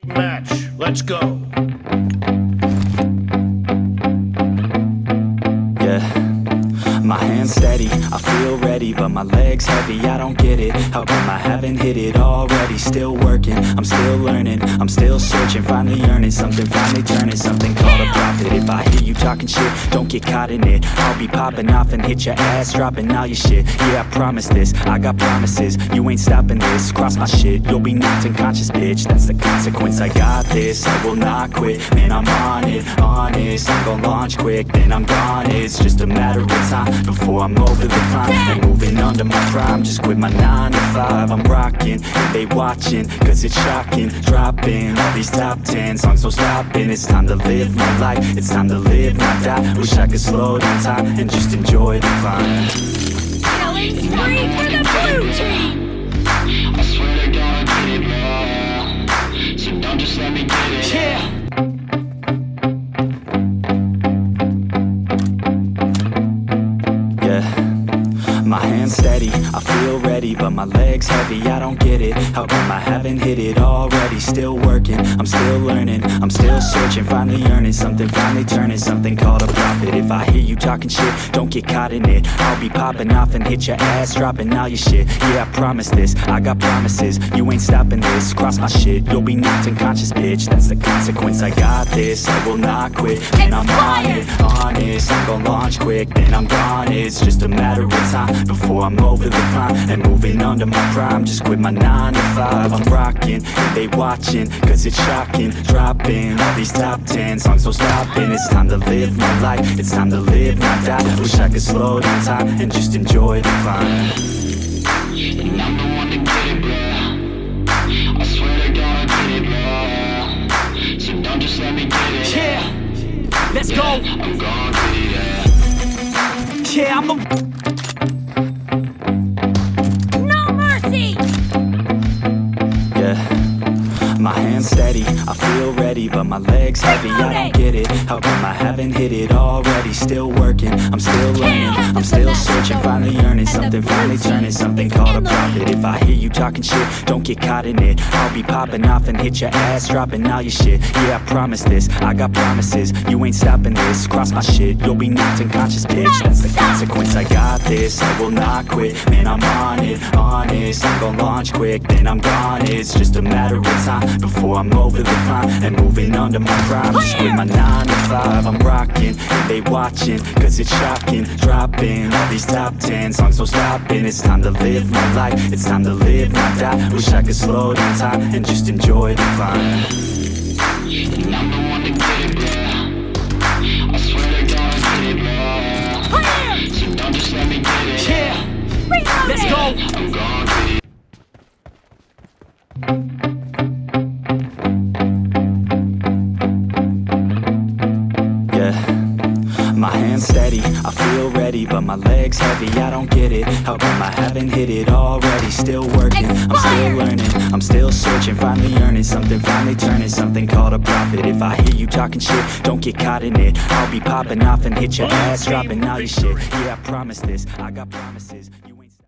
Match, let's go. Yeah, my hands steady, I feel ready, but my legs heavy, I don't get it. How come I haven't hit it already? Still working, I'm still learning, I'm still searching, finally earning something, finally turning something called a profit. If I hear you talking shit, don't get caught in it. I'll be popping off and hit your ass, dropping all your shit. Yeah, I promise this, I got promises, you ain't stopping this. Cross my shit, you'll be knocked unconscious, bitch. That's the consequence, I got this, I will not quit. Man, I'm on it, honest, I'm gon' launch quick, then I'm gone. It's just a matter of time before I'm over the climb and moving under my prime. Just quit my 9 to 5, I'm rocking, and they watching, cause it's shocking. Dropping all these top 10 songs, no stopping. It's time to live my life, it's time to live, not die. Wish I could slow down time and just enjoy the climb. Killing spree for the blue team! I swear to God, I get it more. So don't just let me get it. Yeah. My hands steady, I feel ready, but my legs heavy, I don't get it. How come I haven't hit it already? Still working, I'm still learning, I'm still searching, finally earning something, finally turning something called a profit. If I hear you talking shit, don't get caught in it. I'll be popping off and hit your ass, dropping all your shit. Yeah, I promise this, I got promises, you ain't stopping this. Cross my shit, you'll be knocked unconscious, bitch. That's the consequence, I got this, I will not quit. And I'm on it, honest, I'm gon' launch quick, then I'm gone. It's just a matter of time before I'm over the climb and moving under my prime. Just quit my 9 to 5, I'm rocking, and they watching, cause it's shocking. Dropping all these top 10 songs, no stopping. It's time to live my life, it's time to live, not die. Wish I could slow down time and just enjoy the climb. And I'm the one to get it, bro. I swear to God, I get it more. So don't just let me get it. Yeah, let's go. I'm gon' get it. Yeah, I'm a... No mercy! My hands steady, I feel ready, but my legs heavy, I don't get it. How come I haven't hit it already? Still working, I'm still learning, I'm still searching, finally earning something, finally turning something called a profit. If I hear you talking shit, don't get caught in it. I'll be popping off and hit your ass, dropping all your shit. Yeah, I promise this, I got promises, you ain't stopping this. Cross my shit, you'll be knocked unconscious, bitch. That's the consequence, I got this, I will not quit. Man, I'm on it, honest, I'm gon' launch quick, then I'm gone. It's just a matter of time before I'm over the climb and moving under my prime. Just quit my 9 to 5, I'm rocking, and they watching, cause it's shocking. Dropping all these top 10 songs, no stopping. It's time to live my life, it's time to live, not die. Wish I could slow down time and just enjoy the climb. And I'm the one to get it, bro. I swear to God, I get it more. So don't just let me get it. Yeah, let's go. I'm gon' get it. My hands steady, I feel ready, but my legs heavy, I don't get it. How come I haven't hit it already? Still working, I'm still learning, I'm still searching, finally earning something, finally turning something called a profit. If I hear you talking shit, don't get caught in it. I'll be popping off and hit your ass, dropping all your shit. Yeah, I promise this, I got promises.